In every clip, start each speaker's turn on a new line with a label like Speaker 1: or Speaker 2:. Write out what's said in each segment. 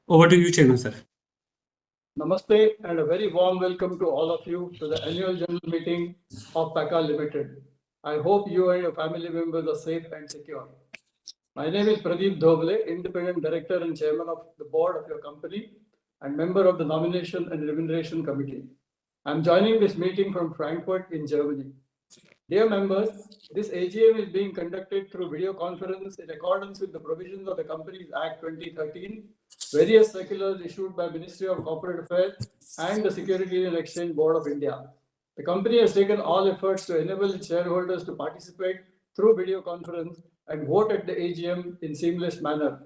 Speaker 1: Over to you, Chairman, sir.
Speaker 2: Namaste and a very warm welcome to all of you to the annual general meeting of Pakka Limited. I hope you and your family members are safe and secure. My name is Pradeep Dhobale, Independent Director and Chairman of the Board of your company and member of the Nomination and Remuneration Committee. I am joining this meeting from Frankfurt in Germany. Dear members, this AGM is being conducted through video conference in accordance with the provisions of the Companies Act 2013, various circulars issued by Ministry of Corporate Affairs and the Securities and Exchange Board of India. The company has taken all efforts to enable its shareholders to participate through video conference and vote at the AGM in seamless manner.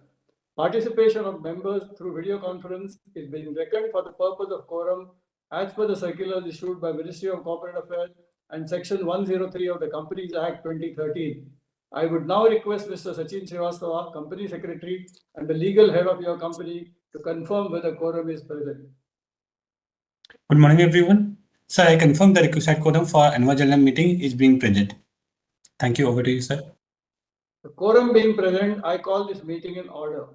Speaker 2: Participation of members through video conference is being reckoned for the purpose of quorum as per the circulars issued by Ministry of Corporate Affairs and Section 103 of the Companies Act 2013. I would now request Mr. Sachin Srivastava, Company Secretary and the legal head of your company, to confirm whether quorum is present.
Speaker 1: Good morning, everyone. Sir, I confirm the requisite quorum for annual general meeting is being present. Thank you. Over to you, sir.
Speaker 2: The quorum being present, I call this meeting in order.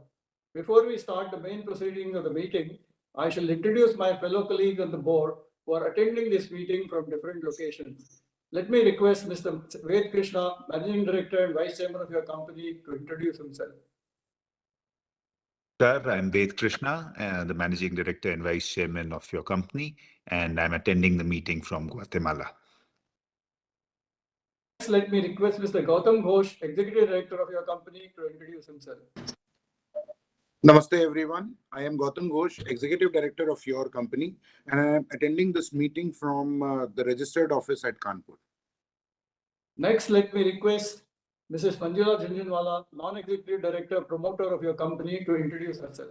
Speaker 2: Before we start the main proceedings of the meeting, I shall introduce my fellow colleagues on the board who are attending this meeting from different locations. Let me request Mr. Ved Krishna, Managing Director and Vice Chairman of your company, to introduce himself.
Speaker 3: Sir, I'm Ved Krishna, the Managing Director and Vice Chairman of your company, and I'm attending the meeting from Guatemala.
Speaker 2: Next, let me request Mr. Gautam Ghosh, Executive Director of your company, to introduce himself.
Speaker 4: Namaste everyone. I am Gautam Ghosh, Executive Director of your company, and I am attending this meeting from the registered office at Kanpur.
Speaker 2: Next, let me request Mrs. Manjula Jhanjhanwala, Non-Executive Director, Promoter of your company, to introduce herself.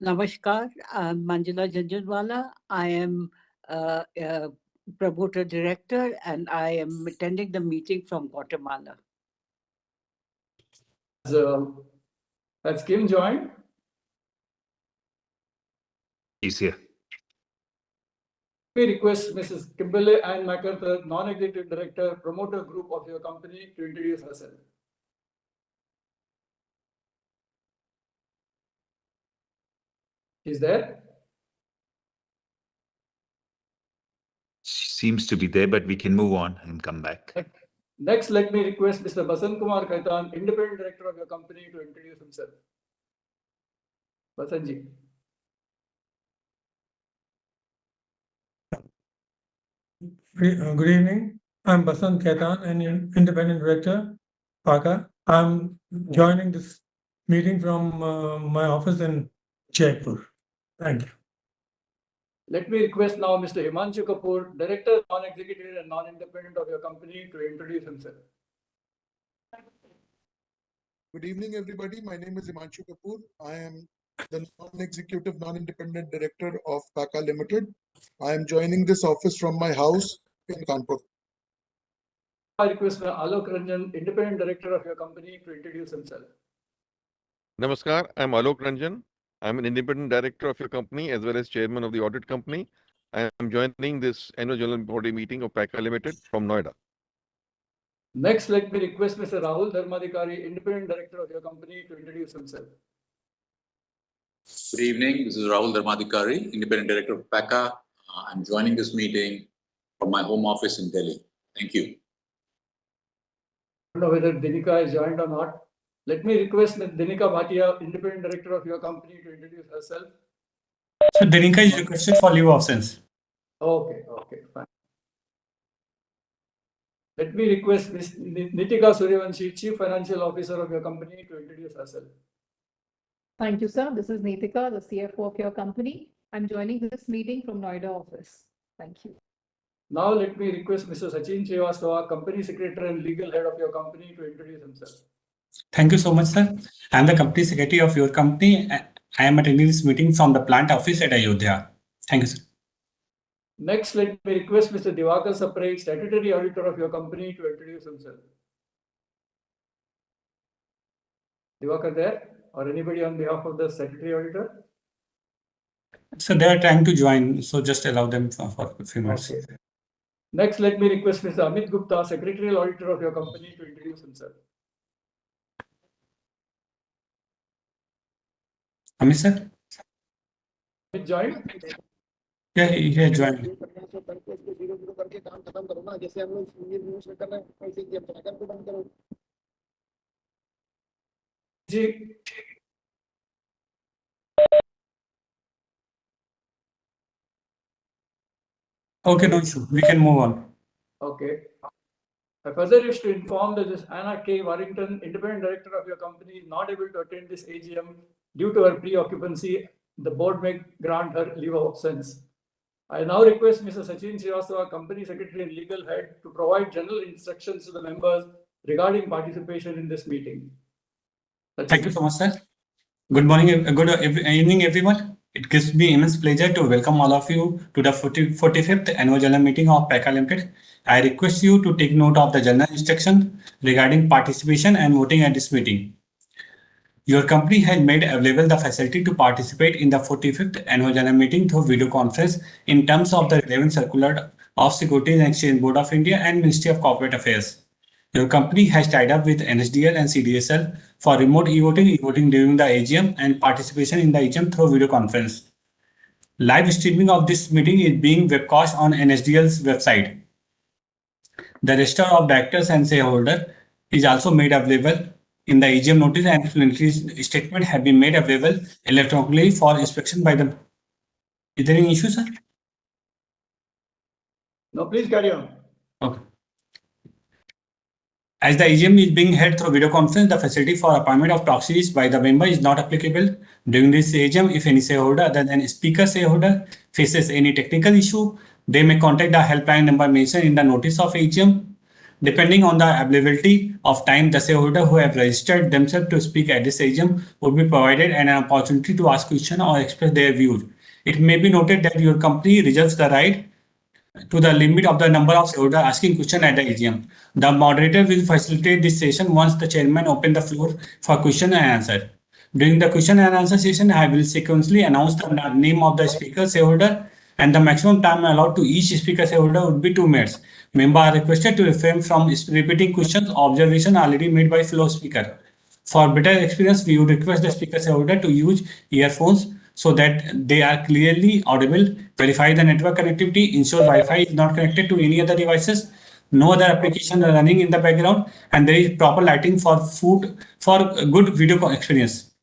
Speaker 5: Namaskar, I'm Manjula Jhanjhanwala. I am Promoter Director and I am attending the meeting from Guatemala.
Speaker 2: Has Kim joined?
Speaker 3: He's here.
Speaker 2: We request Mrs. Kimberly Ann MacArthur, Non-Executive Director, Promoter Group of your company, to introduce herself. Is there?
Speaker 3: She seems to be there, but we can move on and come back.
Speaker 2: Next, let me request Mr. Basant Kumar Khaitan, Independent Director of your company, to introduce himself. Basantji.
Speaker 6: Good evening. I'm Basant Khaitan, an Independent Director, Pakka. I'm joining this meeting from my office in Jaipur. Thank you.
Speaker 2: Let me request now Mr. Himanshu Kapoor, Director, Non-Executive and Non-Independent of your company, to introduce himself.
Speaker 7: Good evening, everybody. My name is Himanshu Kapoor. I am the Non-Executive, Non-Independent Director of Pakka Limited. I am joining this office from my house in Kanpur.
Speaker 2: I request Mr. Alok Ranjan, Independent Director of your company, to introduce himself.
Speaker 8: Namaskar, I'm Alok Ranjan. I'm an Independent Director of your company as well as Chairman of the Audit Company. I am joining this annual general body meeting of Pakka Limited from Noida.
Speaker 2: Next, let me request Mr. Rahul Dharmadhikari, Independent Director of your company, to introduce himself.
Speaker 9: Good evening. This is Rahul Dharmadhikari, Independent Director of Pakka. I'm joining this meeting from my home office in Delhi. Thank you.
Speaker 2: I don't know whether Dinika is joined or not. Let me request Ms. Dinika Bhatia, Independent Director of your company, to introduce herself.
Speaker 1: So Dinika is requested for leave of absence.
Speaker 2: Okay, fine. Let me request Ms. Nitika Suryavanshi, Chief Financial Officer of your company, to introduce herself.
Speaker 10: Thank you, sir. This is Nitika, the CFO of your company. I'm joining this meeting from Noida office. Thank you.
Speaker 2: Now let me request Mr. Sachin Srivastava, Company Secretary and Legal Head of your company, to introduce himself.
Speaker 1: Thank you so much, sir. I am the Company Secretary of your company. I am attending this meeting from the plant office at Ayodhya. Thank you, sir.
Speaker 2: Next, let me request Mr. Diwakar Sapre, Statutory Auditor of your company, to introduce himself. Diwakar there, or anybody on behalf of the Statutory Auditor?
Speaker 1: So they are trying to join, so just allow them for a few minutes.
Speaker 2: Okay. Next, let me request Mr. Amit Gupta, Secretarial Auditor of your company, to introduce himself.
Speaker 1: Amit sir?
Speaker 2: He joined.
Speaker 1: Yeah, he has joined.
Speaker 2: Ji,
Speaker 1: Okay, no issue. We can move on.
Speaker 2: okay. I further wish to inform that this Anna K. Warrington, independent director of your company, is not able to attend this AGM due to her pre-occupancy. The board may grant her leave of absence. I now request Mr. Sachin Srivastava, company secretary and legal head, to provide general instructions to the members regarding participation in this meeting. That's
Speaker 1: Thank
Speaker 2: it.
Speaker 1: you so much, sir. Good morning, evening, everyone. It gives me immense pleasure to welcome all of you to the 45th Annual General Meeting of Pakka Limited. I request you to take note of the general instruction regarding participation and voting at this meeting. Your company has made available the facility to participate in the 45th Annual General Meeting through video conference in terms of the relevant circular of Securities and Exchange Board of India and Ministry of Corporate Affairs. Your company has tied up with NSDL and CDSL for remote e-voting during the AGM and participation in the AGM through video conference. Live streaming of this meeting is being webcast on NSDL's website. The register of directors and shareholders is also made available in the AGM notice, and explanatory statement have been made available electronically for inspection by the. Is there any issue, sir?
Speaker 2: No, please carry on.
Speaker 1: Okay. As the AGM is being held through video conference, the facility for appointment of proxies by the member is not applicable. During this AGM, if any shareholder other than speaker shareholder faces any technical issue, they may contact the helpline number mentioned in the notice of AGM. Depending on the availability of time, the shareholder who have registered themselves to speak at this AGM will be provided an opportunity to ask questions or express their views. It may be noted that your company reserves the right to the limit of the number of shareholders asking questions at the AGM. The moderator will facilitate this session once the chairman opens the floor for question and answer. During the question and answer session, I will sequentially announce the name of the speaker shareholder, and the maximum time allowed to each speaker shareholder would be 2 minutes. Members are requested to refrain from repeating questions or observations already made by fellow speaker. For better experience, we would request the speaker shareholder to use earphones so that they are clearly audible. Verify the network connectivity, ensure Wi-Fi is not connected to any other devices, no other application are running in the background, and there is proper lighting for good video experience.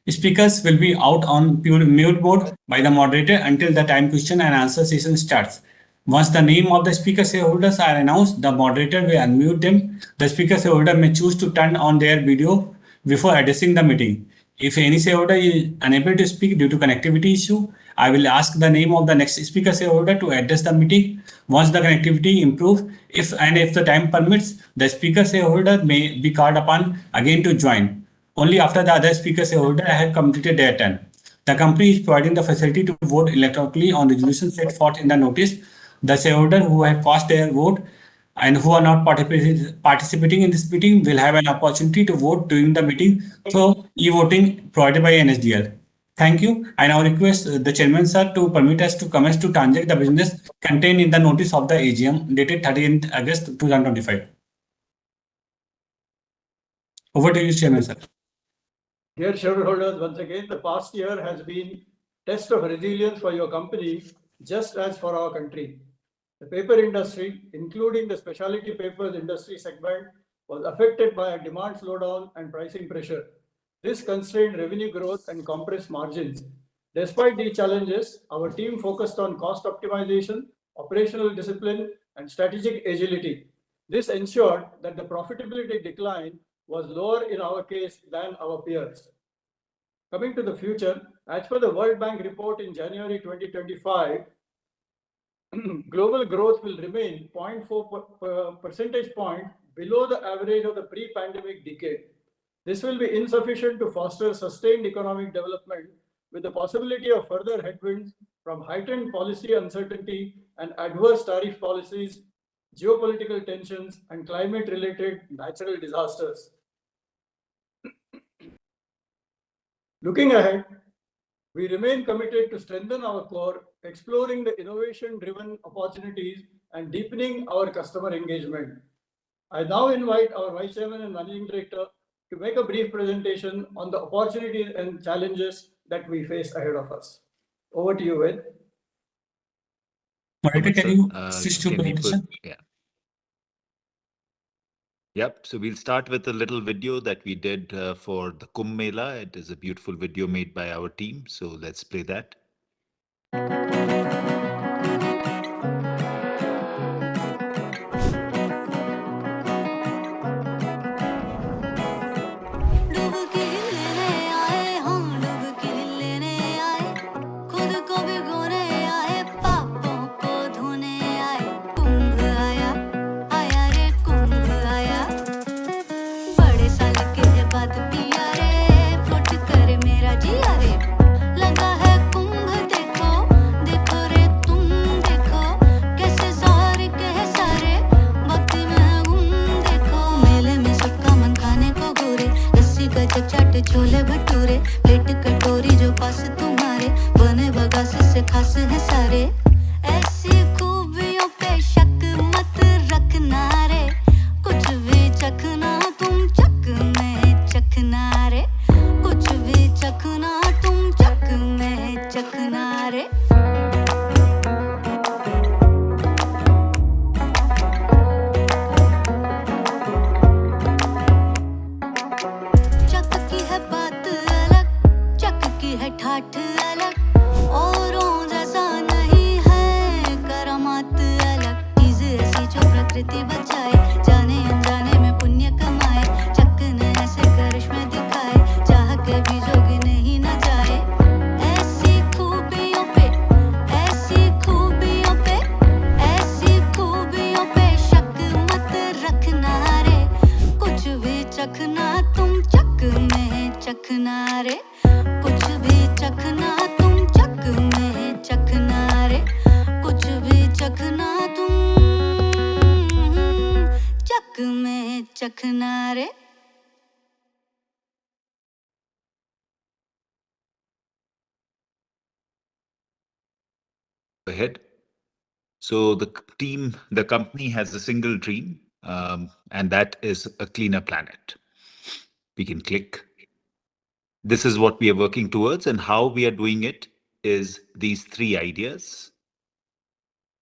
Speaker 1: Speakers will be out on mute mode by the moderator until the time question and answer session starts. Once the name of the speaker shareholders are announced, the moderator will unmute them. The speaker shareholder may choose to turn on their video before addressing the meeting. If any shareholder is unable to speak due to connectivity issue, I will ask the name of the next speaker shareholder to address the meeting. Once the connectivity improves, if the time permits, the speaker shareholder may be called upon again to join. Only after the other speaker shareholder have completed their turn. The company is providing the facility to vote electronically on resolutions set forth in the notice. The shareholder who have cast their vote and who are not participating in this meeting will have an opportunity to vote during the meeting through e-voting provided by NSDL. Thank you. I now request the chairman, sir, to permit us to commence to transact the business contained in the notice of the AGM dated 30th August 2025. Over to you, chairman, sir.
Speaker 2: Dear shareholders, once again, the past year has been test of resilience for your company, just as for our country. The paper industry, including the specialty papers industry segment, was affected by a demand slowdown and pricing pressure. This constrained revenue growth and compressed margins. Despite these challenges, our team focused on cost optimization, operational discipline, and strategic agility. This ensured that the profitability decline was lower in our case than our peers. Coming to the future, as per the World Bank report in January 2025, global growth will remain 0.4 percentage point below the average of the pre-pandemic decade. This will be insufficient to foster sustained economic development, with the possibility of further headwinds from heightened policy uncertainty and adverse tariff policies, geopolitical tensions, and climate-related natural disasters. Looking ahead, we remain committed to strengthen our core, exploring the innovation-driven opportunities and deepening our customer engagement. I now invite our Vice Chairman and Managing Director, to make a brief presentation on the opportunities and challenges that we face ahead of us. Over to you, Ved.
Speaker 1: Moderator, can you switch to
Speaker 3: Can we put,
Speaker 1: presentation?
Speaker 3: yeah. Yep. So we'll start with a little video that we did for the Kumbh Mela. It is a beautiful video made by our team. So let's play that.
Speaker 11: डुबकी लेने आए हम डुबकी लेने आए खुद को भिगोने आए पापों को धोने आए कुंभ आया आया रे कुंभ आया बड़े साल के बाद पिया रे फ्लोट करे मेरा जिया रे लगा है कुंभ देखो देखो रे तुम देखो कैसे सारे भक्ति में गुम देखो मेले में सबका मन खाने को गोरे लस्सी गजक चाट छोले भटूरे प्लेट कटोरी जो पास तुम्हारे बने बगासे से खास है सारे ऐसी खूबियों पे शक मत रखना रे कुछ भी चखना तुम चक में चखना रे कुछ भी चखना तुम चक में चखना रे चक की है बात अलग चक की है ठाठ अलग औरों जैसा नहीं है करामात अलग चीज ऐसी जो प्रकृति बचाए जाने अनजाने में पुण्य कमाए चक न ऐसे करिश्मे दिखाए चाह के भी जोगी नहीं न जाए ऐसी खूबियों पे शक मत रखना रे कुछ भी चखना तुम चक में चखना रे कुछ भी चखना तुम चक में चखना रे कुछ भी चखना तुम चक में चखना रे
Speaker 3: Ahead. So the company has a single dream, and that is a cleaner planet. We can click. This is what we are working towards, and how we are doing it is these three ideas.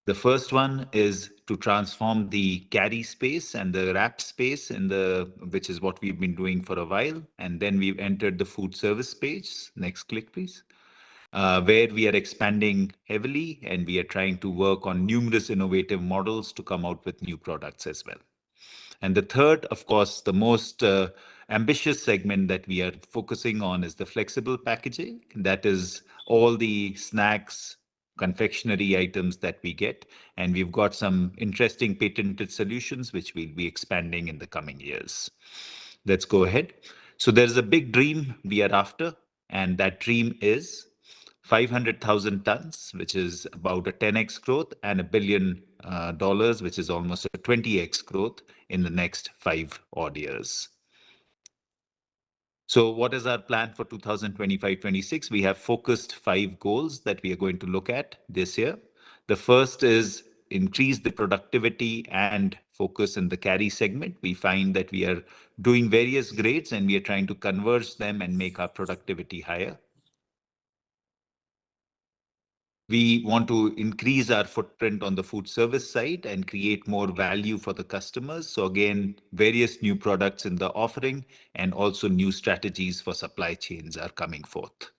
Speaker 3: The first one is to transform the carry space and the wrap space which is what we've been doing for a while. And then we've entered the food service space. Next click, please. Where we are expanding heavily and we are trying to work on numerous innovative models to come out with new products as well. And the third, of course, the most ambitious segment that we are focusing on is the flexible packaging. That is all the snacks, confectionery items that we get. And we've got some interesting patented solutions which we'll be expanding in the coming years. Let's go ahead. So there's a big dream we are after, and that dream is 500,000 tons, which is about a 10x growth, and $1 billion, which is almost a 20x growth in the next 5 odd years. So what is our plan for 2025-26? We have focused 5 goals that we are going to look at this year. The first is increase the productivity and focus in the carry segment. We find that we are doing various grades and we are trying to converge them and make our productivity higher. We want to increase our footprint on the food service side and create more value for the customers. So again, various new products in the offering and also new strategies for supply chains are coming forth.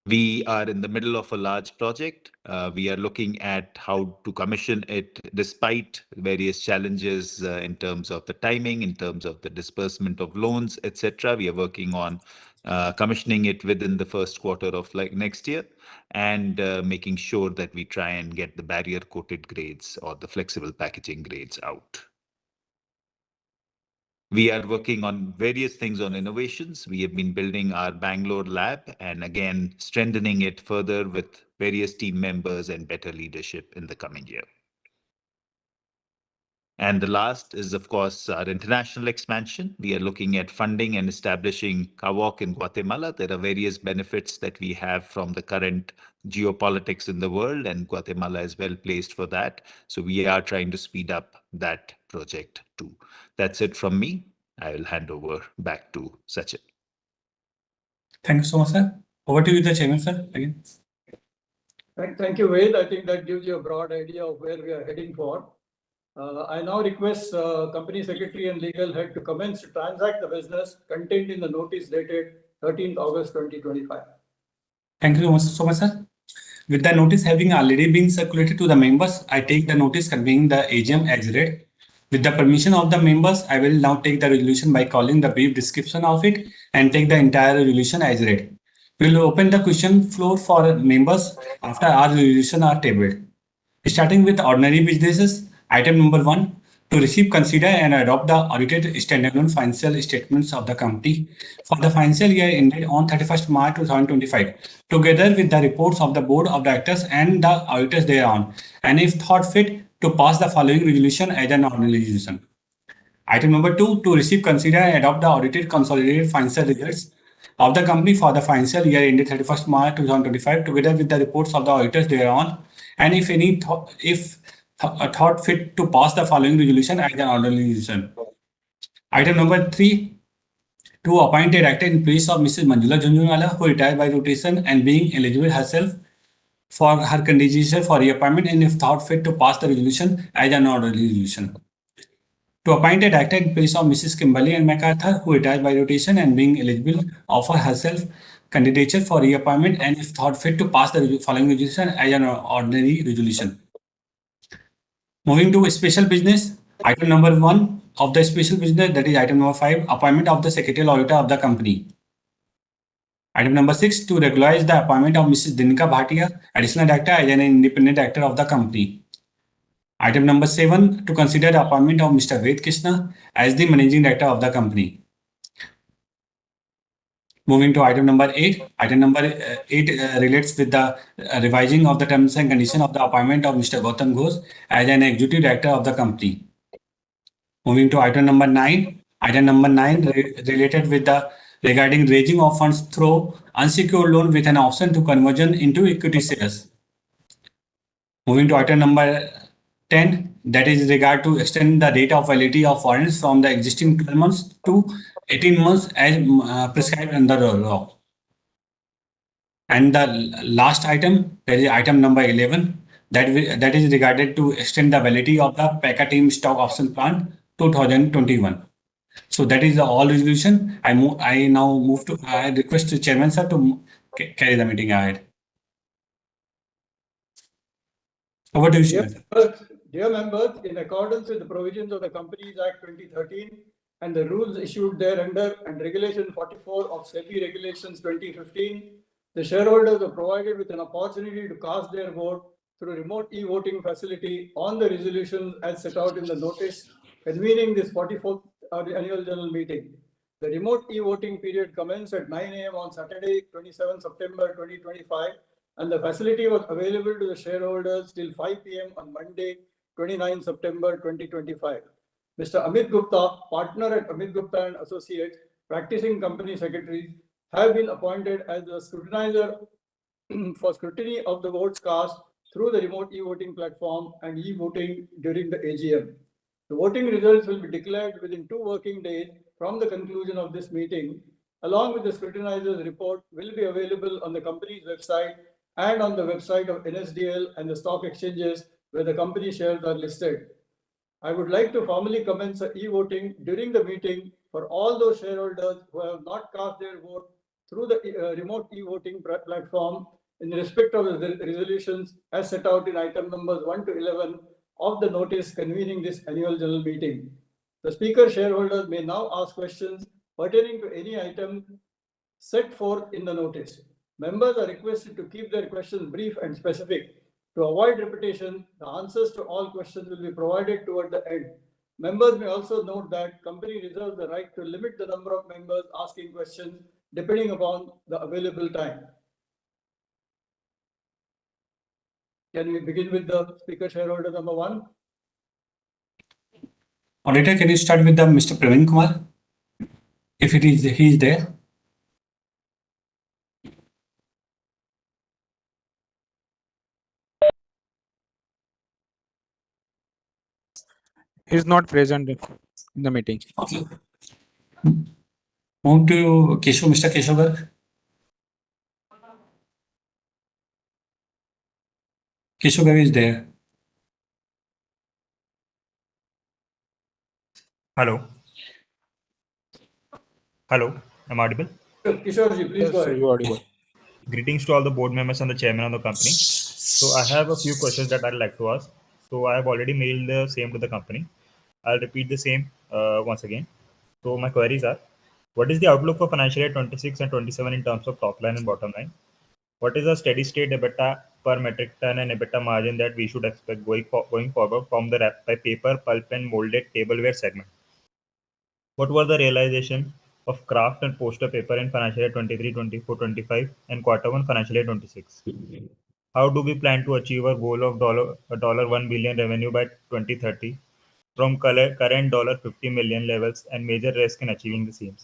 Speaker 3: We are in the middle of a large project. We are looking at how to commission it despite various challenges in terms of the timing, in terms of the disbursement of loans, etc. We are working on commissioning it within the first quarter of next year and making sure that we try and get the barrier coated grades or the flexible packaging grades out. We are working on various things on innovations. We have been building our Bangalore lab and again, strengthening it further with various team members and better leadership in the coming year. And the last is, of course, our international expansion. We are looking at funding and establishing Kawok in Guatemala. There are various benefits that we have from the current geopolitics in the world, and Guatemala is well placed for that. So we are trying to speed up that project too. That's it from me. I will hand over back to Sachin.
Speaker 1: Thank you so much, sir. Over to you, the chairman, sir. Again.
Speaker 2: Thank you, Ved. I think that gives you a broad idea of where we are heading for. I now request Company Secretary and Legal Head to commence to transact the business contained in the notice dated 13th August 2025.
Speaker 1: Thank you so much, sir. With the notice having already been circulated to the members, I take the notice convening the AGM as read. With the permission of the members, I will now take the resolution by calling the brief description of it and take the entire resolution as read. We will open the question floor for members after our resolution are tabled. Starting with ordinary businesses, item number 1, to receive, consider and adopt the audited standalone financial statements of the company for the financial year ended on 31st March 2025, together with the reports of the board of directors and the auditors thereon, and if thought fit, to pass the following resolution as an ordinary resolution. Item number 2, to receive, consider and adopt the audited consolidated financial results of the company for the financial year ended 31st March 2025, together with the reports of the auditors thereon, and if any thought fit, to pass the following resolution as an ordinary resolution. Item number 3, to appoint a director in place of Mrs. Manjula Jhunjhunwala, who retired by rotation and being eligible herself for her candidature for reappointment, and if thought fit, to pass the resolution as an ordinary resolution. To appoint a director in place of Mrs. Kimberly and MacArthur, who retired by rotation and being eligible, offer herself candidature for reappointment, and if thought fit, to pass the following resolution as an ordinary resolution. Moving to special business, item number 1 of the special business, that is item number 5, appointment of the secretarial auditor of the company. Item number 6, to regularize the appointment of Mrs. Dinika Bhatia, additional director, as an independent director of the company. Item number 7, to consider the appointment of Mr. Ved Krishna as the managing director of the company. Moving to item number 8. Item number 8 relates with the revising of the terms and conditions of the appointment of Mr. Gautam Ghosh as an executive director of the company. Moving to item number 9. Item number 9 related with the regarding raising of funds through unsecured loan with an option to conversion into equity shares. Moving to item number 10, that is regard to extend the date of validity of warrants from the existing 12 months to 18 months as prescribed under the law. And the last item, that is item number 11, that is regarded to extend the validity of the Pakka team stock option plan 2021. So that is the all resolution. I now move to, I request the chairman sir to carry the meeting ahead. Over to you, chairman.
Speaker 2: Dear members, in accordance with the provisions of the Companies Act 2013 and the rules issued thereunder and Regulation 44 of SEBI Regulations 2015, the shareholders are provided with an opportunity to cast their vote through remote e-voting facility on the resolutions as set out in the notice convening this 44th annual general meeting. The remote e-voting period commenced at 9 a.m. on Saturday, 27 September 2025, and the facility was available to the shareholders till 5 p.m. on Monday, 29 September 2025. Mr. Amit Gupta, partner at Amit Gupta and Associates, practicing company secretaries, have been appointed as the scrutinizer for scrutiny of the votes cast through the remote e-voting platform and e-voting during the AGM. The voting results will be declared within 2 working days from the conclusion of this meeting, along with the scrutinizer's report will be available on the company's website and on the website of NSDL and the stock exchanges where the company shares are listed. I would like to formally commence the e-voting during the meeting for all those shareholders who have not cast their vote through the remote e-voting platform in respect of the resolutions as set out in item numbers 1 to 11 of the notice convening this annual general meeting. The speaker shareholders may now ask questions pertaining to any item set forth in the notice. Members are requested to keep their questions brief and specific. To avoid repetition, the answers to all questions will be provided toward the end. Members may also note that company reserves the right to limit the number of members asking questions depending upon the available time. Can we begin with the speaker shareholder number 1?
Speaker 1: Auditor, can you start with the Mr. Praveen Kumar? If he is there.
Speaker 12: He is not present in the meeting.
Speaker 1: Okay. Move to Keshav, Mr. Keshav. Keshav is there.
Speaker 12: Hello. Hello. Am I audible?
Speaker 2: Kishorji, please go ahead.
Speaker 7: You're audible.
Speaker 12: Greetings to all the board members and the chairman of the company. So I have a few questions that I'd like to ask. So I have already mailed the same to the company. I'll repeat the same once again. So my queries are: what is the outlook for financial year 26 and 27 in terms of top line and bottom line? What is the steady state EBITDA per metric ton and EBITDA margin that we should expect going forward from the wrap by paper, pulp, and molded tableware segment? What was the realization of kraft and poster paper in financial year 23, 24, 25 and quarter one financial year 26? How do we plan to achieve our goal of $1 billion revenue by 2030 from current $50 million levels and major risk in achieving the same?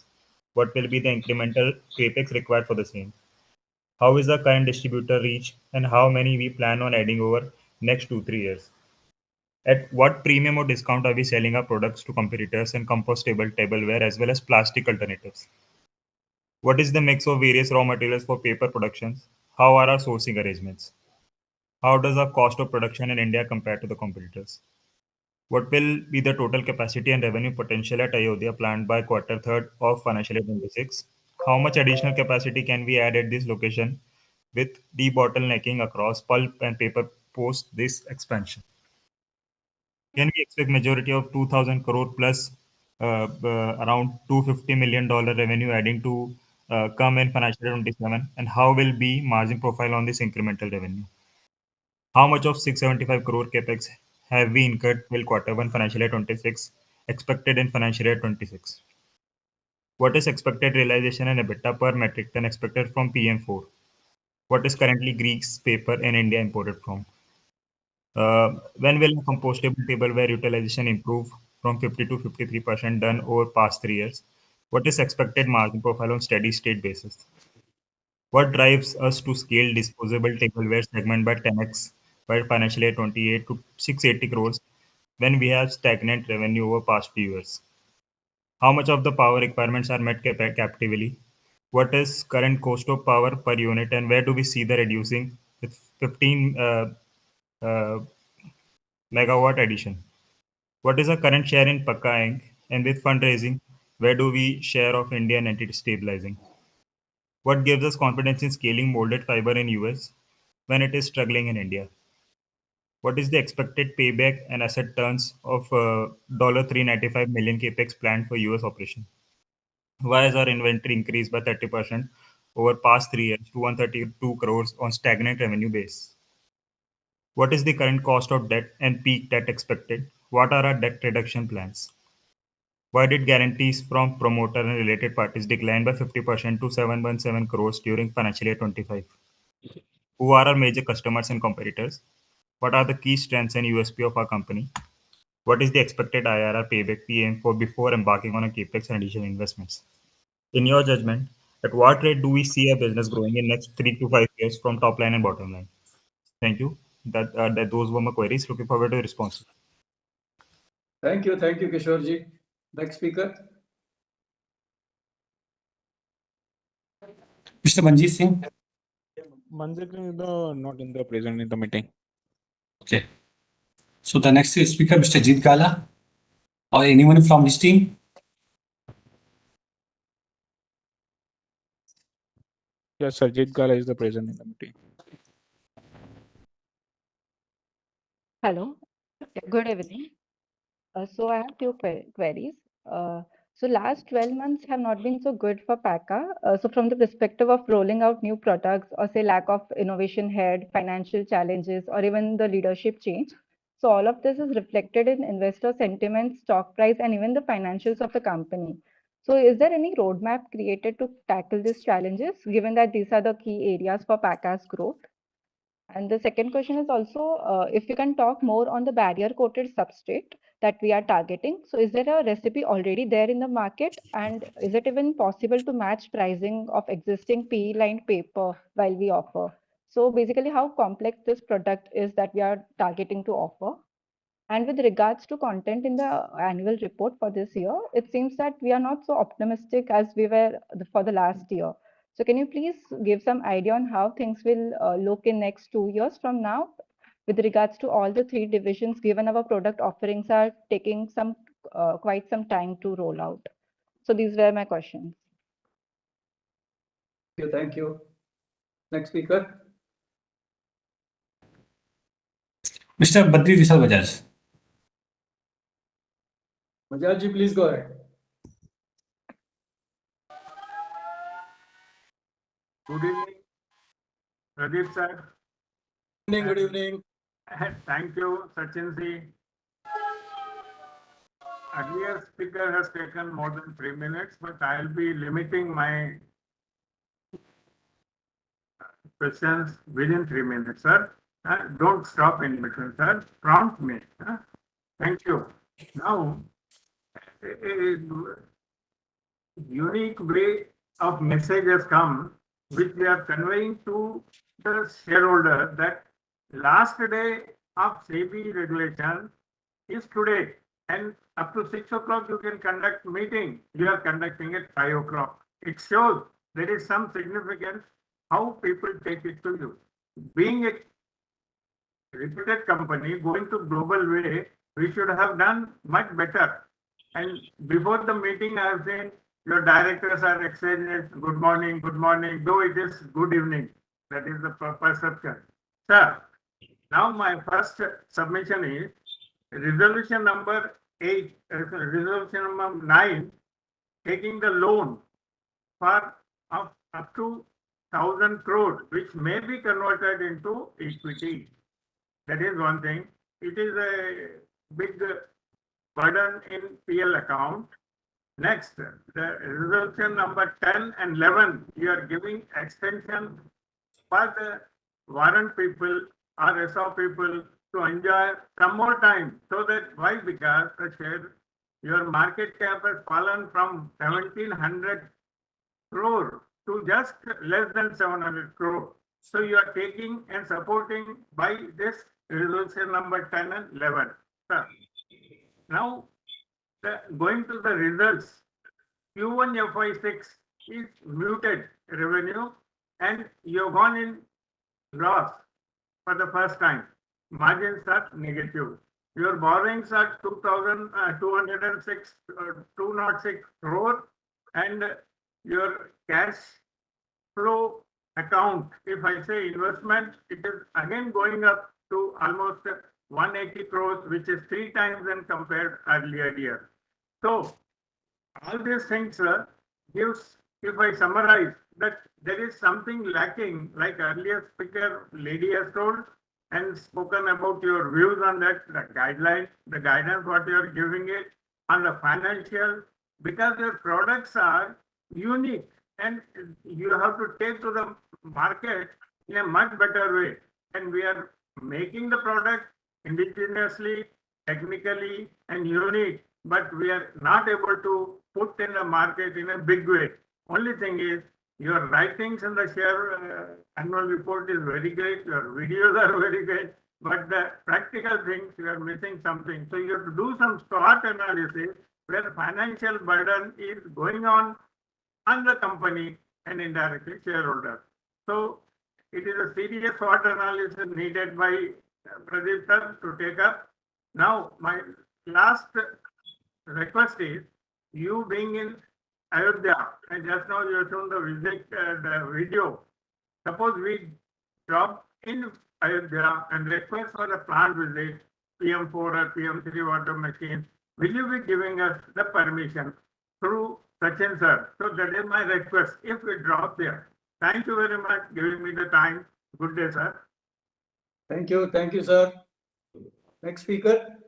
Speaker 12: What will be the incremental capex required for the same? How is the current distributor reach and how many we plan on adding over next 2-3 years? At what premium or discount are we selling our products to competitors in compostable tableware as well as plastic alternatives? What is the mix of various raw materials for paper productions? How are our sourcing arrangements? How does our cost of production in India compare to the competitors? What will be the total capacity and revenue potential at Ayodhya plant by quarter third of financial year 26? How much additional capacity can we add at this location with debottlenecking across pulp and paper post this expansion? Can we expect majority of 2,000 crore plus around $250 million revenue adding to come in financial year 27? And how will be margin profile on this incremental revenue? How much of 675 crore capex have we incurred till quarter one financial year 26 expected in financial year 26? What is expected realization and EBITDA per metric ton expected from PM4? What is currently Greek's paper in India imported from? When will compostable tableware utilization improve from 50 to 53% done over past 3 years? What is expected margin profile on steady state basis? What drives us to scale disposable tableware segment by 10x by financial year 28 to 680 crores when we have stagnant revenue over past few years? How much of the power requirements are met captively? What is current cost of power per unit and where do we see the reducing with 15 uh, megawatt addition? What is the current share in Pakka Inc. And with fundraising, where do we share of Indian entity stabilizing? What gives us confidence in scaling molded fiber in US when it is struggling in India? What is the expected payback and asset turns of $395 million capex planned for US operation? Why has our inventory increased by 30% over past 3 years to 132 crores on stagnant revenue base? What is the current cost of debt and peak debt expected? What are our debt reduction plans? Why did guarantees from promoter and related parties decline by 50% to 717 crores during financial year 25? Who are our major customers and competitors? What are the key strengths and USP of our company? What is the expected IRR payback we aim for before embarking on a capex and additional investments? In your judgment, at what rate do we see our business growing in next 3 to 5 years from top line and bottom line? Thank you. That those were my queries. Looking forward to response.
Speaker 2: Thank you, Kishorji. Next speaker.
Speaker 1: Mr. Manjeet Singh.
Speaker 7: Manjeet is not in the present in the meeting.
Speaker 1: Okay. So the next speaker, Mr. Jeet Gala, or anyone from his team.
Speaker 7: Yes, Sajid Gala is the present in the meeting.
Speaker 13: Hello. Good evening. So I have two queries. So last 12 months have not been so good for Pakka. So from the perspective of rolling out new products or say lack of innovation head, financial challenges, or even the leadership change. So all of this is reflected in investor sentiment, stock price, and even the financials of the company. So is there any roadmap created to tackle these challenges, given that these are the key areas for Pakka's growth? And the second question is also if you can talk more on the barrier coated substrate that we are targeting. So is there a recipe already there in the market? And is it even possible to match pricing of existing PE lined paper while we offer? So basically how complex this product is that we are targeting to offer. And with regards to content in the annual report for this year, it seems that we are not so optimistic as we were for the last year. So can you please give some idea on how things will look in next 2 years from now with regards to all the 3 divisions, given our product offerings are taking some quite some time to roll out? So these were my questions.
Speaker 2: Thank you. Next speaker.
Speaker 1: Mr. Badri Vishal Bajaj.
Speaker 2: Bajaj, please go ahead.
Speaker 14: Good evening, Pradeep sir.
Speaker 2: Good evening.
Speaker 14: Thank you, Sachin ji. Earlier speaker has taken more than 3 minutes, but I'll be limiting my questions within 3 minutes, sir. Don't stop in between, sir. Prompt me. Thank you. Now, a unique way of message has come, which we are conveying to the shareholder that last day of SEBI regulation is today, and up to 6 o'clock you can conduct meeting. You are conducting at 5 o'clock. It shows there is some significance how people take it to you. Being a reputed company going to global way, we should have done much better. And before the meeting, I have seen your directors are exchanging good morning, though it is good evening. That is the perception. Sir, now my first submission is resolution number 8, resolution number 9, taking the loan for up to 1,000 crores, which may be converted into equity. That is one thing. It is a big burden in PL account. Next, the resolution number 10 and 11, you are giving extension for the warrant people or SO people to enjoy some more time. So that why? Because the share, your market cap has fallen from 1,700 crore to just less than 700 crore. So you are taking and supporting by this resolution number 10 and 11. Sir. Now, going to the results, Q1 FY6 is muted revenue and you have gone in loss for the first time. Margins are negative. Your borrowings are 2,206 crore, and your cash flow account, if I say investment, it is again going up to almost 180 crores, which is 3 times than compared earlier year. So all these things gives, if I summarize, that there is something lacking, like earlier speaker lady has told and spoken about your views on that, the guidelines, the guidance what you are giving it on the financial, because your products are unique and you have to take to the market in a much better way. And we are making the product indigenously, technically and unique, but we are not able to put in the market in a big way. Only thing is, your writings in the share annual report is very great, your videos are very great, but the practical things, you are missing something. So you have to do some SWOT analysis where financial burden is going on the company and indirectly shareholders. So it is a serious SWOT analysis needed by Pradeep sir to take up. Now, my last request is, you being in Ayodhya, and just now you have shown the video. Suppose we drop in Ayodhya and request for a plant visit, PM4 or PM3 water machine. Will you be giving us the permission through Sachin sir? So that is my request if we drop there. Thank you very much for giving me the time. Good day, sir.
Speaker 2: Thank you, sir. Next speaker.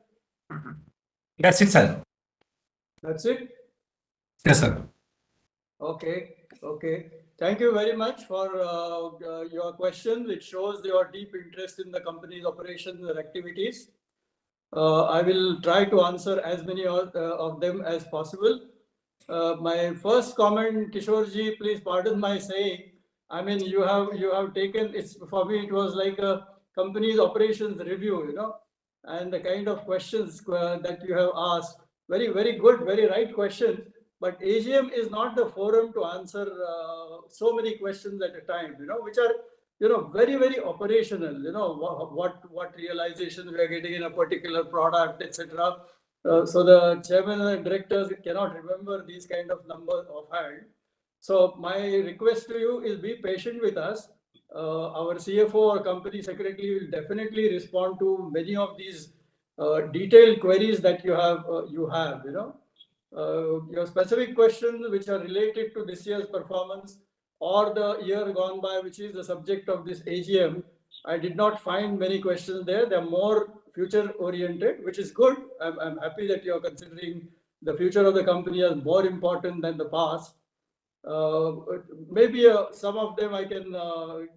Speaker 1: That's it, sir.
Speaker 2: That's it?
Speaker 1: Yes, sir.
Speaker 2: Okay. Thank you very much for your question. It shows your deep interest in the company's operations and activities. I will try to answer as many of them as possible. My first comment, Kishorji, please pardon my saying. I mean, you have taken, it's for me, it was like a company's operations review, and the kind of questions that you have asked. Very, very good, very right questions. But AGM is not the forum to answer so many questions at a time, which are, very, very operational, what realizations we are getting in a particular product, etc. So the chairman and directors cannot remember these kind of numbers offhand. So my request to you is be patient with us. Our CFO or company secretary will definitely respond to many of these detailed queries that you have. Your specific questions which are related to this year's performance or the year gone by, which is the subject of this AGM. I did not find many questions there. They're more future oriented, which is good. I'm happy that you're considering the future of the company as more important than the past. Maybe some of them I can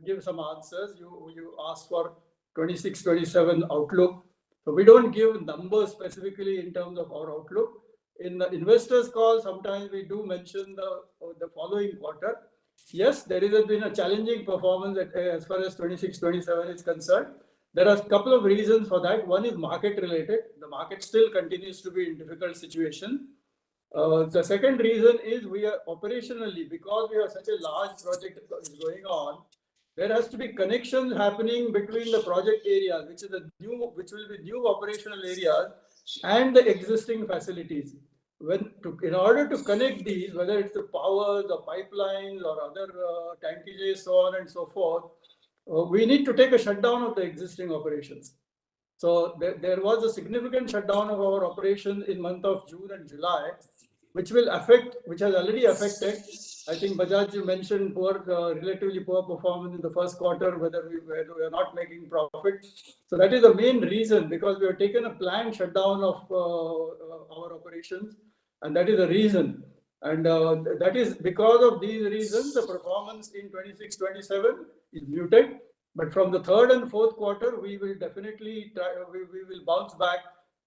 Speaker 2: give some answers. You asked for 26, 27 outlook. So we don't give numbers specifically in terms of our outlook. In the investors call, sometimes we do mention the following quarter. Yes, there has been a challenging performance as far as 26, 27 is concerned. There are a couple of reasons for that. One is market related. The market still continues to be in difficult situation. The second reason is we are operationally, because we have such a large project going on, there has to be connections happening between the project areas, which will be new operational areas, and the existing facilities. In order to connect these, whether it's the power, the pipelines, or other tankages, so on and so forth, we need to take a shutdown of the existing operations. So there was a significant shutdown of our operations in month of June and July, which has already affected. I think Bajaj, you mentioned relatively poor performance in the first quarter, whether we are not making profit. So that is the main reason, because we have taken a planned shutdown of our operations, and that is the reason. And that is because of these reasons, the performance in 26, 27 is muted. But from the third and fourth quarter, we will definitely we will bounce back.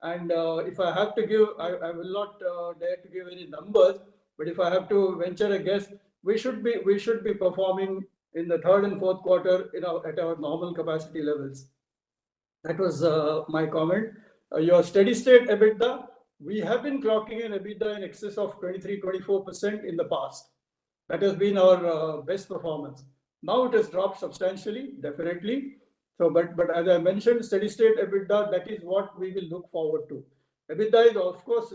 Speaker 2: And if I have to give, I will not dare to give any numbers, but if I have to venture a guess, we should be performing in the third and fourth quarter, at our normal capacity levels. That was my comment. Your steady state EBITDA, we have been clocking an EBITDA in excess of 23, 24% in the past. That has been our best performance. Now it has dropped substantially, definitely. So, but as I mentioned, steady state EBITDA, that is what we will look forward to. EBITDA is, of course,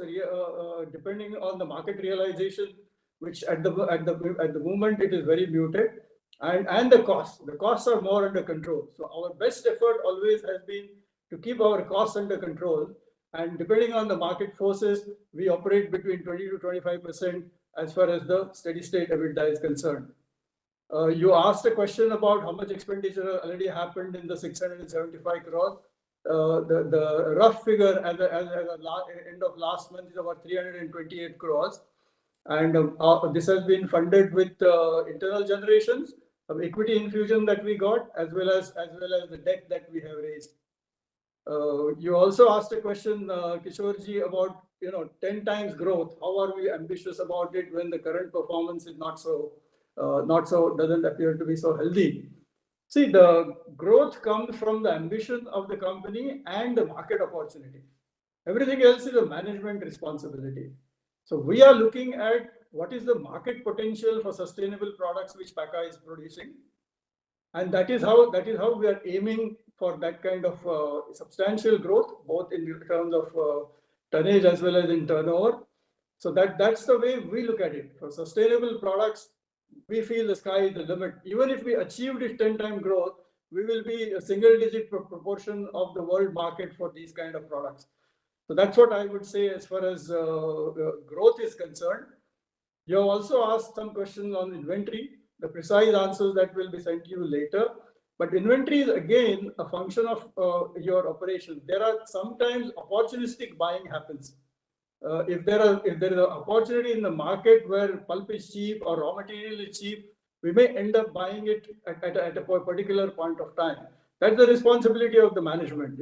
Speaker 2: depending on the market realization, which at the moment it is very muted, and the costs. The costs are more under control. So our best effort always has been to keep our costs under control. And depending on the market forces, we operate between 20 to 25% as far as the steady state EBITDA is concerned. You asked a question about how much expenditure already happened in the 675 crores. The rough figure at the end of last month is about 328 crores. And this has been funded with internal generations of equity infusion that we got, as well as the debt that we have raised. You also asked a question, Kishorji, about 10 times growth. How are we ambitious about it when the current performance is doesn't appear to be so healthy? See, the growth comes from the ambition of the company and the market opportunity. Everything else is a management responsibility. So we are looking at what is the market potential for sustainable products which Pakka is producing, and that is how we are aiming for that kind of substantial growth, both in terms of tonnage as well as in turnover. So that's the way we look at it. For sustainable products, we feel the sky is the limit. Even if we achieve this 10-time growth, we will be a single-digit proportion of the world market for these kind of products. So that's what I would say as far as growth is concerned. You have also asked some questions on inventory. The precise answers that will be sent to you later. But inventory is again a function of your operation. There are sometimes opportunistic buying happens. If there is an opportunity in the market where pulp is cheap or raw material is cheap, we may end up buying it at a particular point of time. That's the responsibility of the management.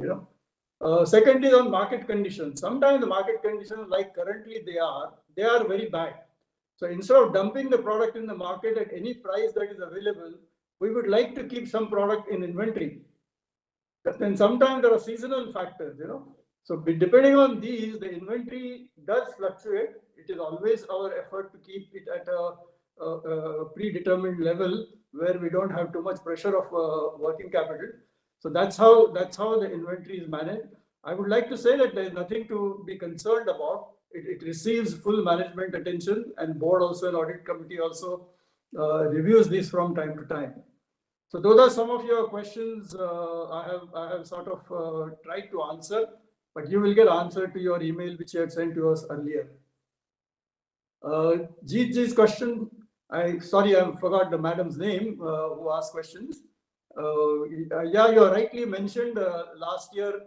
Speaker 2: Second is on market conditions. Sometimes the market conditions, like currently they are very bad. So instead of dumping the product in the market at any price that is available, we would like to keep some product in inventory. Then sometimes there are seasonal factors, So depending on these, the inventory does fluctuate. It is always our effort to keep it at a predetermined level where we don't have too much pressure of working capital. So that's how the inventory is managed. I would like to say that there is nothing to be concerned about. It receives full management attention, and board also and audit committee also reviews this from time to time. So those are some of your questions I have sort of tried to answer, but you will get answer to your email which you had sent to us earlier. Jeet's question, I forgot the madam's name who asked questions. Yeah, you rightly mentioned last year,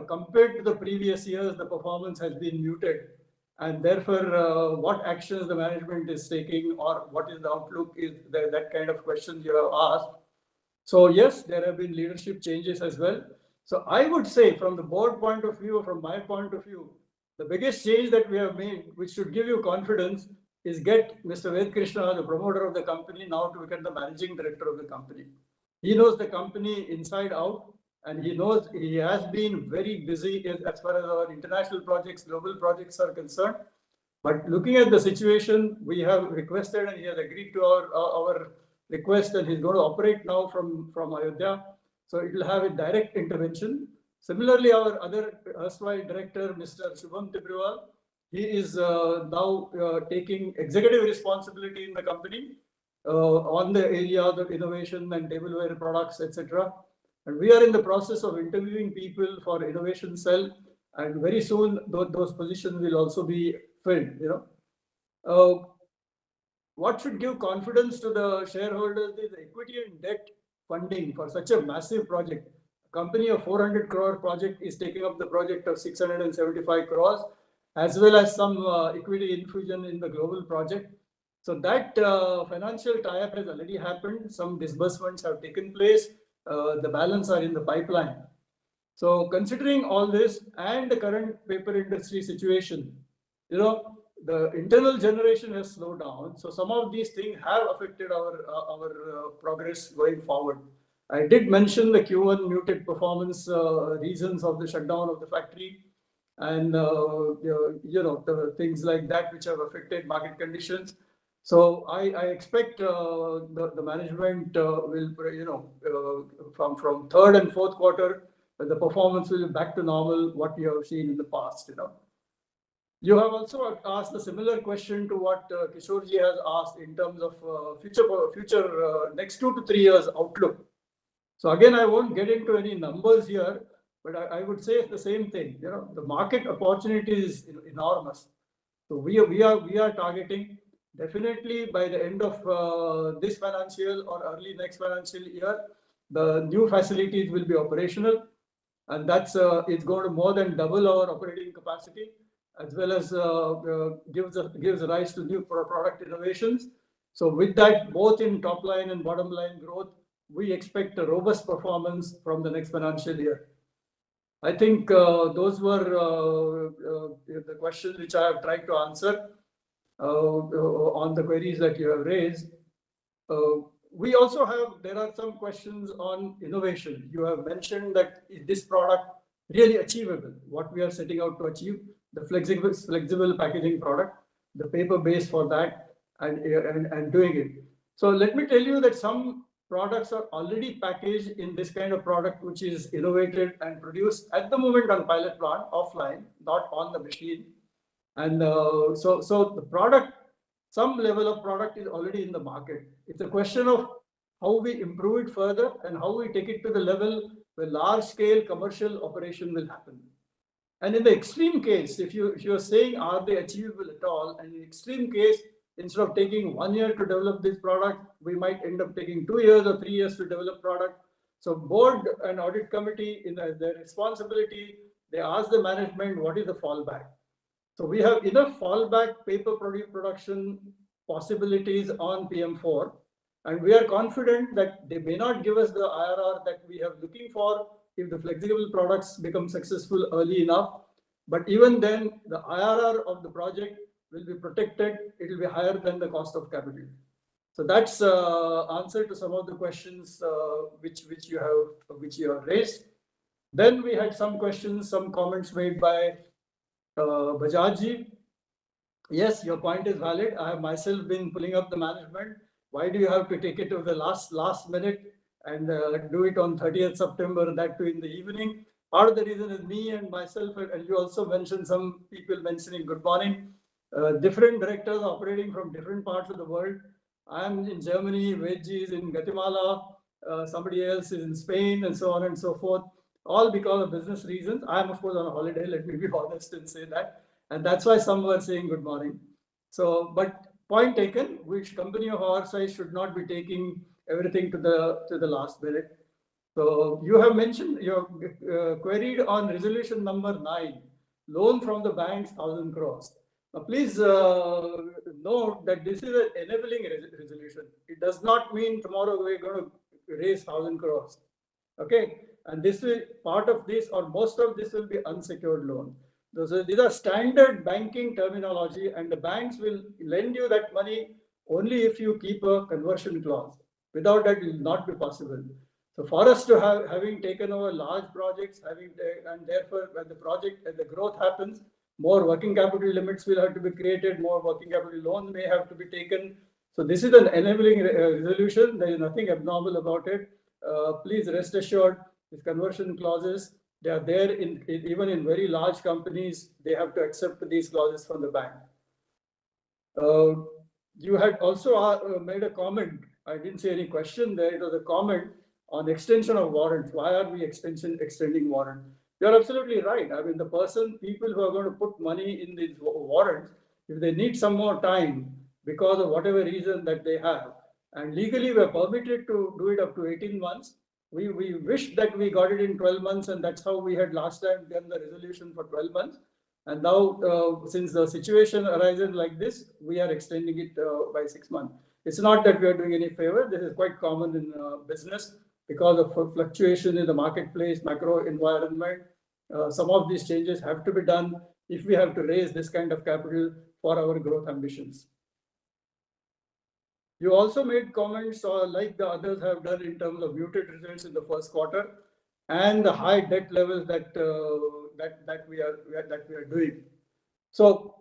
Speaker 2: compared to the previous years, the performance has been muted. And therefore, what actions the management is taking or what is the outlook is that kind of question you have asked. So yes, there have been leadership changes as well. So I would say from the board point of view, from my point of view, the biggest change that we have made, which should give you confidence, is get Mr. Ved Krishna, the promoter of the company, now to become the managing director of the company. He knows the company inside out, and he has been very busy as far as our international projects, global projects are concerned. But looking at the situation, we have requested and he has agreed to our request, and he's going to operate now from Ayodhya. So it will have a direct intervention. Similarly, our other erstwhile director, Mr. Shubham Tibriwal, he is now taking executive responsibility in the company on the area of innovation and tableware products, etc. And we are in the process of interviewing people for innovation cell, and very soon those positions will also be filled. What should give confidence to the shareholders is equity and debt funding for such a massive project. A company of 400 crore project is taking up the project of 675 crores, as well as some equity infusion in the global project. So that financial tie-up has already happened. Some disbursements have taken place. The balance are in the pipeline. So considering all this and the current paper industry situation, the internal generation has slowed down. So some of these things have affected our progress going forward. I did mention the Q1 muted performance reasons of the shutdown of the factory, and the things like that which have affected market conditions. So I expect the management will, from third and fourth quarter, the performance will be back to normal, what we have seen in the past. You have also asked a similar question to what Kishorji has asked in terms of future next 2 to 3 years outlook. So again, I won't get into any numbers here, but I would say the same thing. The market opportunity is enormous. So we are targeting definitely by the end of this financial or early next financial year, the new facilities will be operational, and that's it's going to more than double our operating capacity, as well as gives rise to new product innovations. So with that, both in top line and bottom line growth, we expect a robust performance from the next financial year. I think those were the questions which I have tried to answer on the queries that you have raised. We also there are some questions on innovation. You have mentioned that is this product really achievable, what we are setting out to achieve, the flexible packaging product, the paper base for that, and doing it. So let me tell you that some products are already packaged in this kind of product, which is innovated and produced at the moment on pilot plant, offline, not on the machine. And so the product, some level of product is already in the market. It's a question of how we improve it further and how we take it to the level where large scale commercial operation will happen. And in the extreme case, if you're saying, are they achievable at all? And in extreme case, instead of taking 1 year to develop this product, we might end up taking 2 years or 3 years to develop product. So board and audit committee, in their responsibility, they ask the management, what is the fallback? So we have enough fallback paper production possibilities on PM4, and we are confident that they may not give us the IRR that we are looking for if the flexible products become successful early enough. But even then, the IRR of the project will be protected. It will be higher than the cost of capital. So that's answer to some of the questions which you have raised. Then we had some questions, some comments made by Bajajji. Yes, your point is valid. I have myself been pulling up the management. Why do you have to take it to the last minute and do it on 30th September, that too in the evening? Part of the reason is me and myself, and you also mentioned some people mentioning good morning. Different directors operating from different parts of the world. I am in Germany, Veggie is in Guatemala, somebody else is in Spain, and so on and so forth, all because of business reasons. I am, of course, on a holiday, let me be honest and say that. And that's why some were saying good morning. So, but point taken, which company of our size should not be taking everything to the last minute. So you have mentioned, you have queried on resolution number 9, loan from the banks 1,000 crores. Now, please note that this is an enabling resolution. It does not mean tomorrow we're going to raise 1,000 crores. Okay, and this will part of this or most of this will be unsecured loan. These are standard banking terminology, and the banks will lend you that money only if you keep a conversion clause. Without that, it will not be possible. So for us to having taken over large projects, and therefore when the project and the growth happens, more working capital limits will have to be created, more working capital loans may have to be taken. So this is an enabling resolution. There is nothing abnormal about it. Please rest assured, these conversion clauses, they are there even in very large companies. They have to accept these clauses from the bank. You had also made a comment. I didn't see any question there. It was a comment on extension of warrants. Why are we extending warrant? You're absolutely right. I mean, people who are going to put money in these warrants, if they need some more time because of whatever reason that they have, and legally we're permitted to do it up to 18 months. We wish that we got it in 12 months, and that's how we had last time done the resolution for 12 months. And now, since the situation arises like this, we are extending it by 6 months. It's not that we are doing any favor. This is quite common in business because of fluctuation in the marketplace, macro environment. Some of these changes have to be done if we have to raise this kind of capital for our growth ambitions. You also made comments like the others have done in terms of muted results in the first quarter and the high debt levels that we are doing. So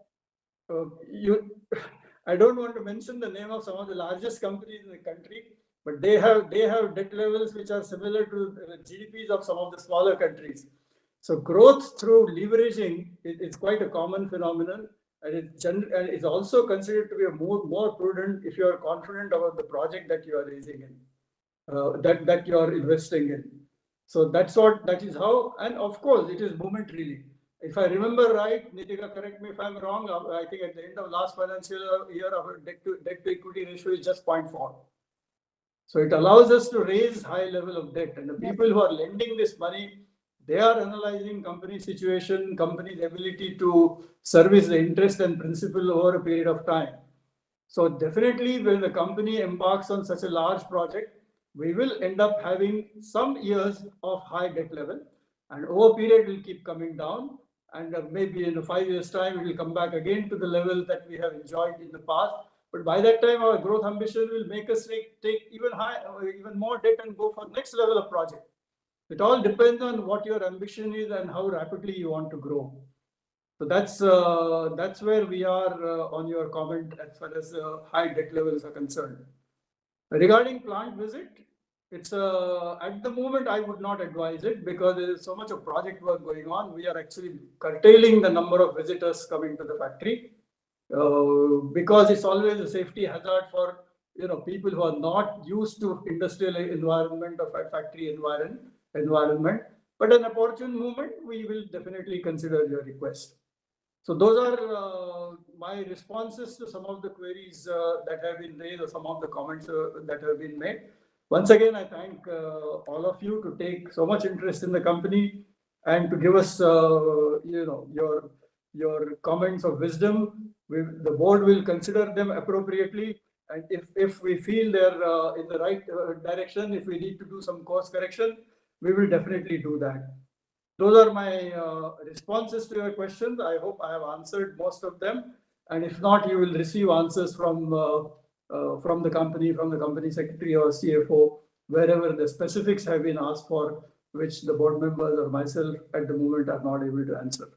Speaker 2: I don't want to mention the name of some of the largest companies in the country, but they have debt levels which are similar to the GDPs of some of the smaller countries. So growth through leveraging is quite a common phenomenon, and it's also considered to be a more prudent if you are confident about the project that you are raising in, that you are investing in. So that is how, and of course it is momentarily. If I remember right, Nitika, correct me if I'm wrong, I think at the end of last financial year, our debt to equity ratio is just 0.4. So it allows us to raise high level of debt, and the people who are lending this money, they are analyzing company situation, company's ability to service the interest and principal over a period of time. So definitely when the company embarks on such a large project, we will end up having some years of high debt level, and over period will keep coming down, and maybe in 5 years time, it will come back again to the level that we have enjoyed in the past. But by that time, our growth ambition will make us take even more debt and go for next level of project. It all depends on what your ambition is and how rapidly you want to grow. So that's where we are on your comment as far as high debt levels are concerned. Regarding plant visit, it's at the moment I would not advise it because there is so much of project work going on. We are actually curtailing the number of visitors coming to the factory because it's always a safety hazard for people who are not used to industrial environment or factory environment. But an opportune moment, we will definitely consider your request. So those are my responses to some of the queries that have been raised or some of the comments that have been made. Once again, I thank all of you to take so much interest in the company and to give us, your comments of wisdom. The board will consider them appropriately, and if we feel they're in the right direction, if we need to do some course correction, we will definitely do that. Those are my responses to your questions. I hope I have answered most of them. And if not, you will receive answers from the company secretary or CFO, wherever the specifics have been asked for which the board members or myself at the moment are not able to answer.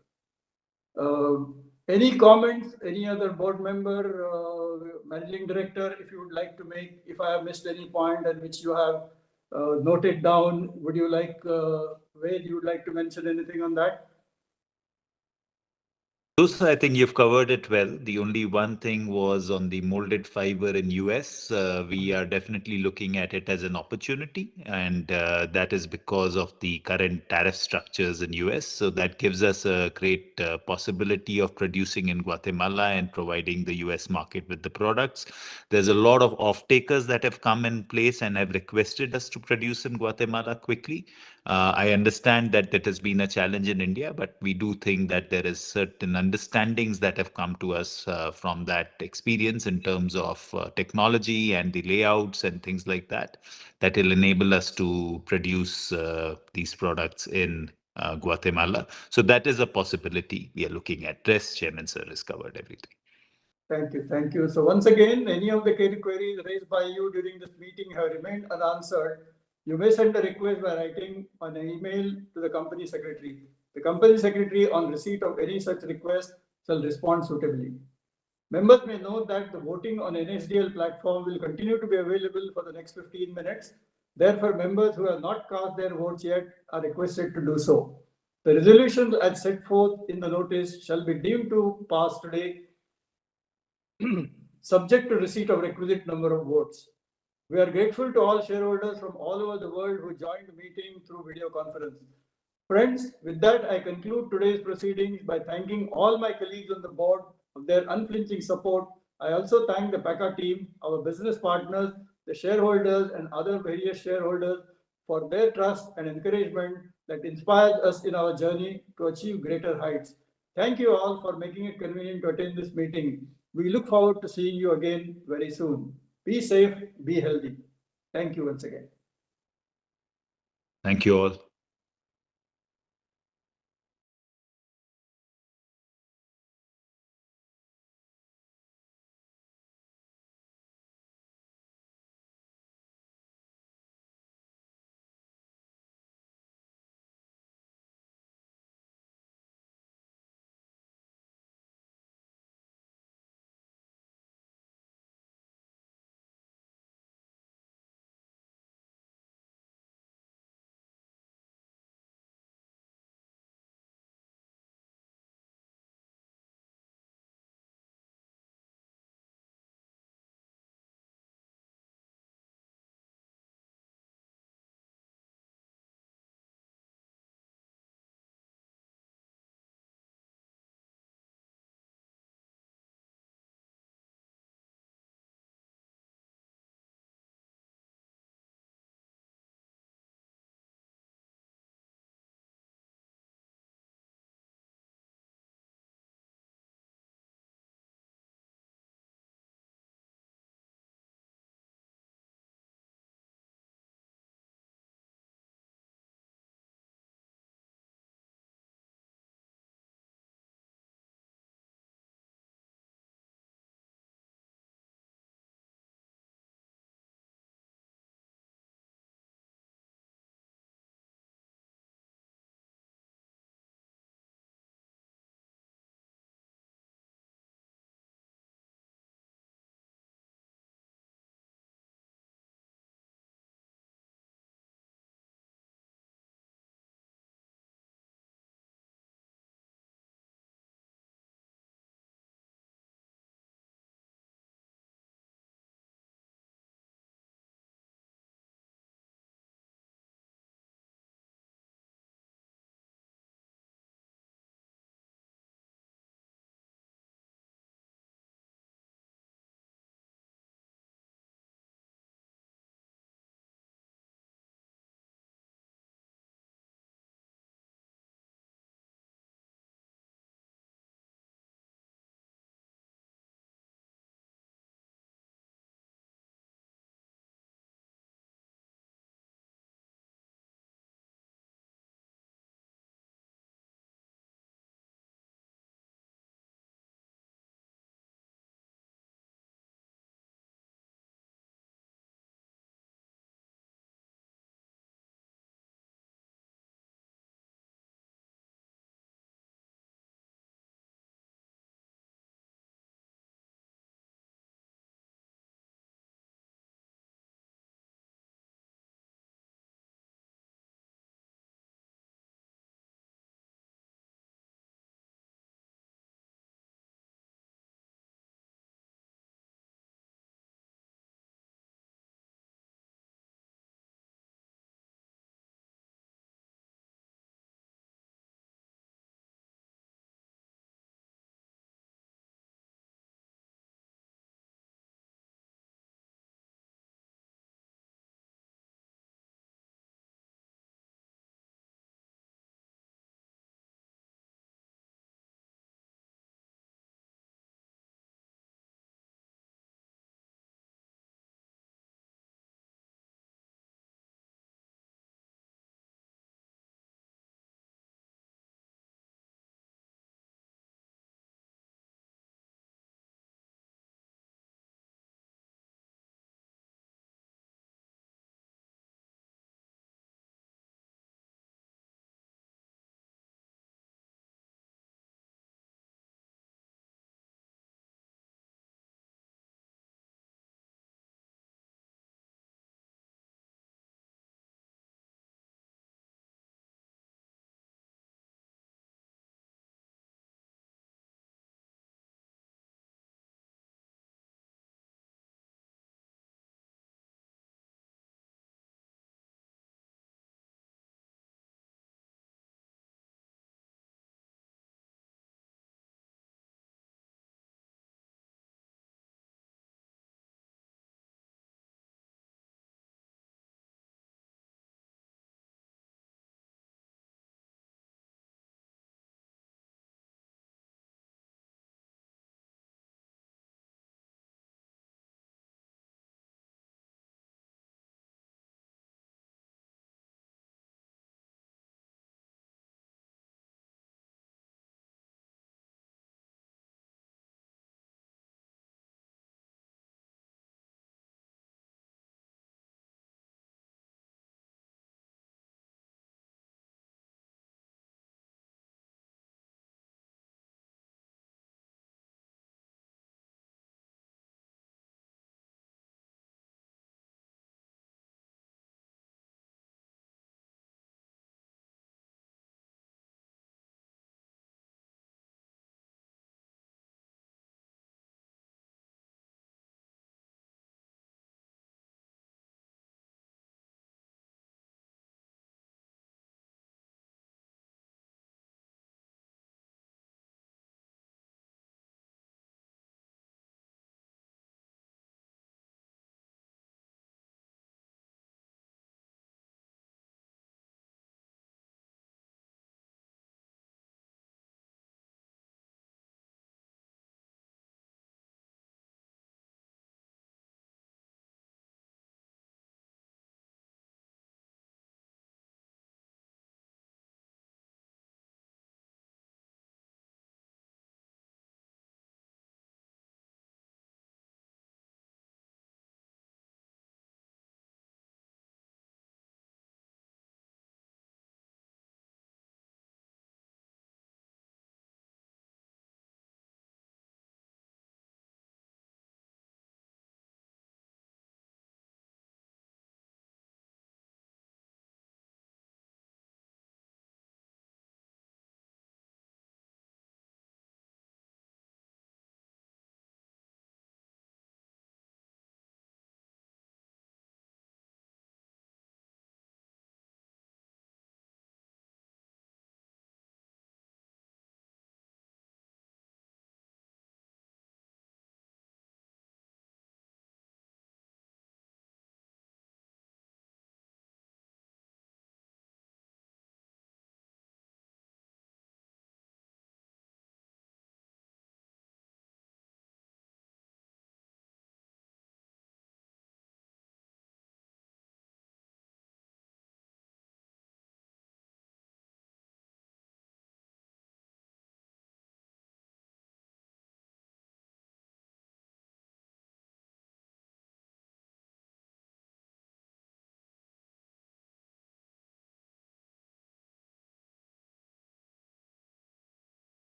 Speaker 2: Any comments, any other board member, managing director, if you would like to make, if I have missed any point and which you have noted down, would you like, Ved, you would like to mention anything on that?
Speaker 3: Those, I think you've covered it well. The only one thing was on the molded fiber in US. We are definitely looking at it as an opportunity, and that is because of the current tariff structures in US. So that gives us a great possibility of producing in Guatemala and providing the US market with the products. There's a lot of off-takers that have come in place and have requested us to produce in Guatemala quickly. I understand that that has been a challenge in India, but we do think that there is certain understandings that have come to us from that experience in terms of technology and the layouts and things like that, that will enable us to produce these products in Guatemala. So that is a possibility we are looking at. Rest, Chairman Sir has covered everything.
Speaker 2: Thank you. Thank you. So once again, any of the queries raised by you during this meeting have remained unanswered. You may send a request by writing on an email to the company secretary. The company secretary, on receipt of any such request, shall respond suitably. Members may note that the voting on NSDL platform will continue to be available for the next 15 minutes. Therefore, members who have not cast their votes yet are requested to do so. The resolutions as set forth in the notice shall be deemed to pass today, subject to receipt of requisite number of votes. We are grateful to all shareholders from all over the world who joined the meeting through video conference. Friends, with that, I conclude today's proceedings by thanking all my colleagues on the board for their unflinching support. I also thank the Pakka team, our business partners, the shareholders, and other various shareholders for their trust and encouragement that inspires us in our journey to achieve greater heights. Thank you all for making it convenient to attend this meeting. We look forward to seeing you again very soon. Be safe, be healthy. Thank you once again.
Speaker 3: Thank you all.